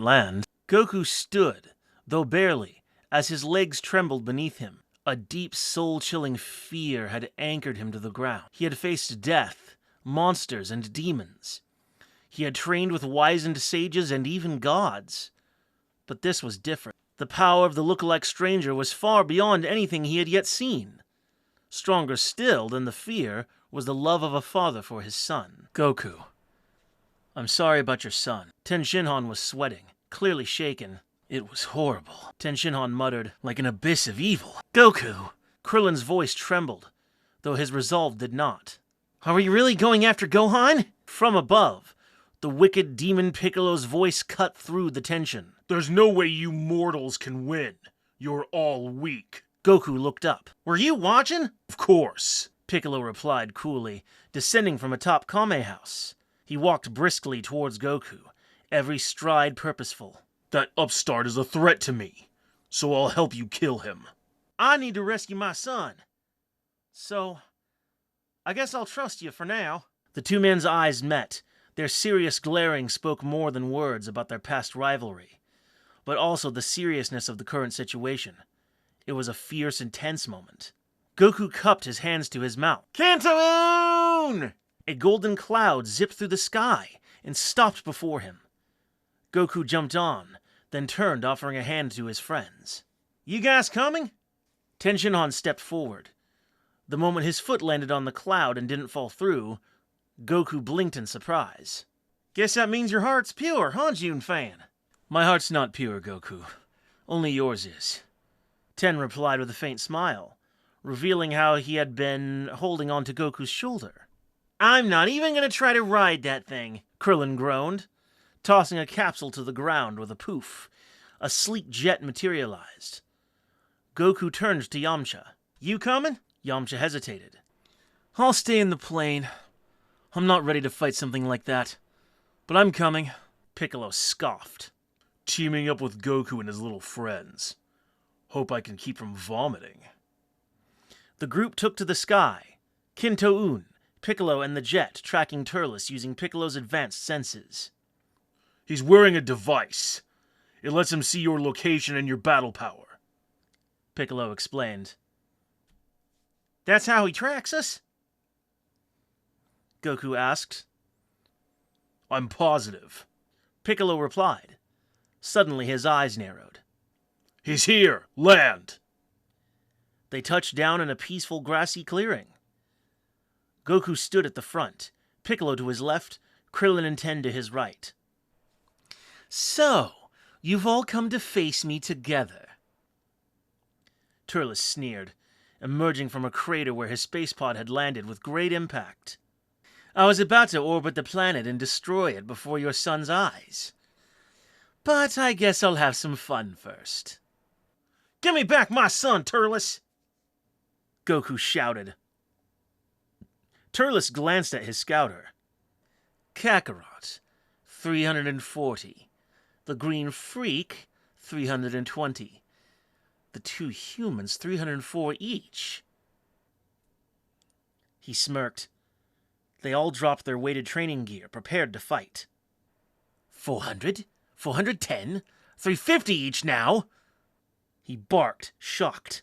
land. Goku stood, though barely, as his legs trembled beneath him. A deep, soul-chilling fear had anchored him to the ground. He had faced death, monsters, and demons. He had trained with wizened sages and even gods. But this was different. The power of the look-alike stranger was far beyond anything he had yet seen. Stronger still than the fear was the love of a father for his son. Goku, I'm sorry about your son. Ten Shinhan was sweating, clearly shaken. It was horrible, Ten Shinhan muttered, like an abyss of evil. Goku! Krillin's voice trembled, though his resolve did not. Are we really going after Gohan? From above, the wicked demon Piccolo's voice cut through the tension. There's no way you mortals can win. You're all weak. Goku looked up. Were you watching? Of course, Piccolo replied coolly, descending from atop Kame House. He walked briskly towards Goku, every stride purposeful. That upstart is a threat to me, so I'll help you kill him. I need to rescue my son. So, I guess I'll trust you for now. The two men's eyes met. Their serious glaring spoke more than words about their past rivalry, but also the seriousness of the current situation. It was a fierce, intense moment. Goku cupped his hands to his mouth. Kanto-un! A golden cloud zipped through the sky and stopped before him. Goku jumped on, then turned, offering a hand to his friends. You guys coming? Ten Shinhan stepped forward. The moment his foot landed on the cloud and didn't fall through, Goku blinked in surprise. Guess that means your heart's pure, huh, Jun fan? My heart's not pure, Goku. Only yours is. Ten replied with a faint smile, revealing how he had been holding onto Goku's shoulder. I'm not even going to try to ride that thing, Krillin groaned, tossing a capsule to the ground with a poof. A sleek jet materialized. Goku turned to Yamcha. You coming? Yamcha hesitated. I'll stay in the plane. I'm not ready to fight something like that. But I'm coming. Piccolo scoffed. Teaming up with Goku and his little friends. Hope I can keep from vomiting. The group took to the sky. Kanto-un, Piccolo, and the jet tracking Turles using Piccolo's advanced senses. He's wearing a device. It lets him see your location and your battle power, Piccolo explained. That's how he tracks us? Goku asked. I'm positive, Piccolo replied. Suddenly his eyes narrowed. He's here! Land! They touched down in a peaceful grassy clearing. Goku stood at the front, Piccolo to his left, Krillin and Ten to his right. So, you've all come to face me together. Turles sneered, emerging from a crater where his space pod had landed with great impact. I was about to orbit the planet and destroy it before your son's eyes. But I guess I'll have some fun first. Give me back my son, Turles! Goku shouted. Turles glanced at his scouter. Kakarot, 340. The Green Freak, 320. The two humans, 304 each. He smirked. They all dropped their weighted training gear, prepared to fight. 400? 410? 350 each now? He barked, shocked.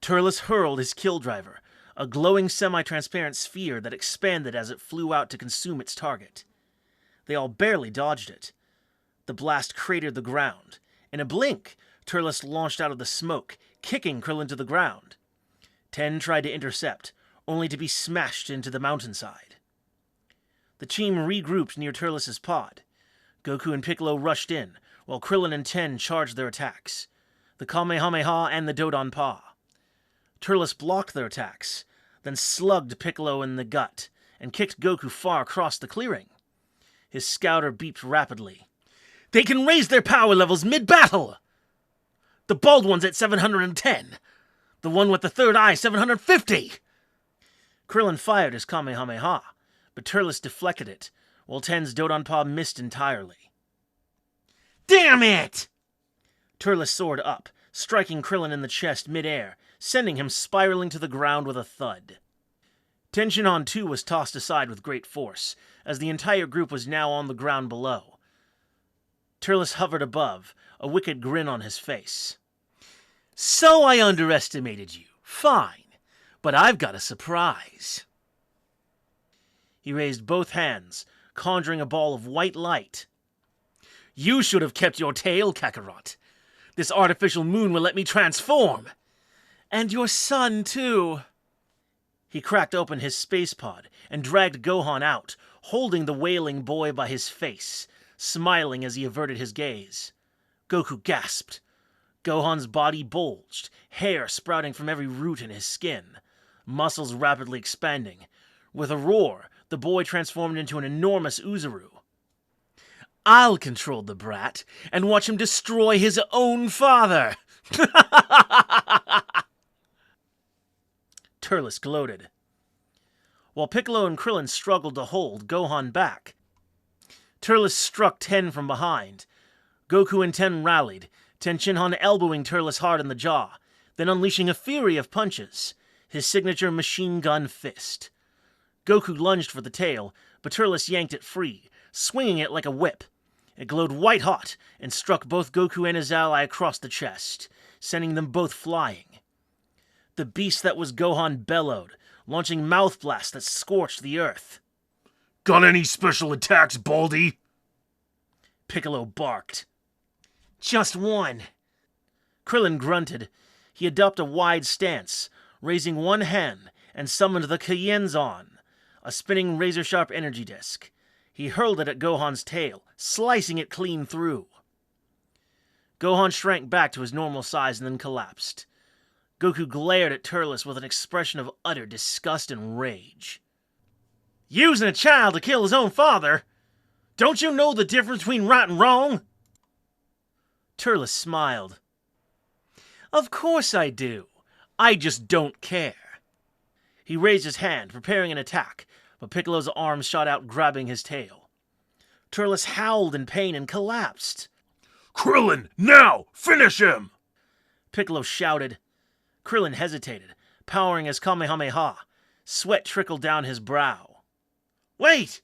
Turles hurled his kill driver, a glowing semi-transparent sphere that expanded as it flew out to consume its target. They all barely dodged it. The blast cratered the ground. In a blink, Turles launched out of the smoke, kicking Krillin to the ground. Ten tried to intercept, only to be smashed into the mountainside. The team regrouped near Turles' pod. Goku and Piccolo rushed in, while Krillin and Ten charged their attacks. The Kamehameha and the Dodon Pa. Turles blocked their attacks, then slugged Piccolo in the gut, and kicked Goku far across the clearing. His scouter beeped rapidly. They can raise their power levels mid-battle! The bald one's at 710. The one with the third eye, 750! Krillin fired his Kamehameha, but Turles deflected it, while Ten's Dodonpa missed entirely. Damn it! Turles soared up, striking Krillin in the chest mid-air, sending him spiraling to the ground with a thud. Ten Shinhan too was tossed aside with great force, as the entire group was now on the ground below. Turles hovered above, a wicked grin on his face. So I underestimated you. Fine. But I've got a surprise. He raised both hands, conjuring a ball of white light. You should have kept your tail, Kakarot. This artificial moon will let me transform. And your son, too. He cracked open his space pod and dragged Gohan out, holding the wailing boy by his face, smiling as he averted his gaze. Goku gasped. Gohan's body bulged, hair sprouting from every root in his skin, muscles rapidly expanding. With a roar, the boy transformed into an enormous Oozaru. I'll control the brat and watch him destroy his own father! Turles gloated. While Piccolo and Krillin struggled to hold Gohan back, Turles struck Ten from behind. Goku and Ten rallied, Tenshinhan elbowing Turles hard in the jaw, then unleashing a fury of punches, his signature machine gun fist. Goku lunged for the tail, but Turles yanked it free, swinging it like a whip. It glowed white-hot and struck both Goku and his ally across the chest, sending them both flying. The beast that was Gohan bellowed, launching mouth blasts that scorched the earth. Got any special attacks, Baldy? Piccolo barked. Just one. Krillin grunted. He adopted a wide stance, raising one hand, and summoned the Kaienzan, a spinning razor-sharp energy disc. He hurled it at Gohan's tail, slicing it clean through. Gohan shrank back to his normal size and then collapsed. Goku glared at Turles with an expression of utter disgust and rage. Using a child to kill his own father? Don't you know the difference between right and wrong? Turles smiled. Of course I do. I just don't care. He raised his hand, preparing an attack, but Piccolo's arms shot out, grabbing his tail. Turles howled in pain and collapsed. Krillin, now! Finish him! Piccolo shouted. Krillin hesitated, powering his Kamehameha. Sweat trickled down his brow. Wait!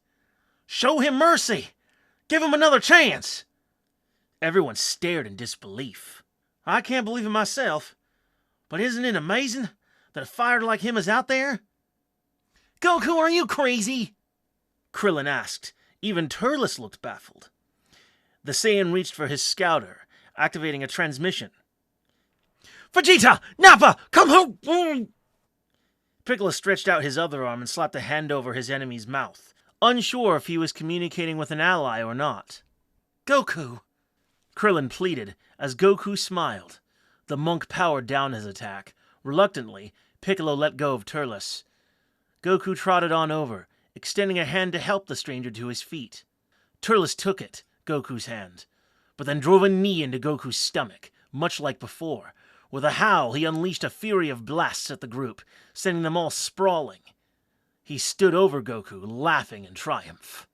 Show him mercy! Give him another chance! Everyone stared in disbelief. I can't believe it myself, but isn't it amazing that a fighter like him is out there? Goku, are you crazy? Krillin asked. Even Turles looked baffled. The Saiyan reached for his scouter, activating a transmission. Vegeta! Nappa! Come home! Piccolo stretched out his other arm and slapped a hand over his enemy's mouth, unsure if he was communicating with an ally or not. Goku! Krillin pleaded, as Goku smiled. The monk powered down his attack. Reluctantly, Piccolo let go of Turles. Goku trotted on over, extending a hand to help the stranger to his feet. Turles took it, Goku's hand, but then drove a knee into Goku's stomach, much like before. With a howl, he unleashed a fury of blasts at the group, sending them all sprawling. He stood over Goku, laughing in triumph.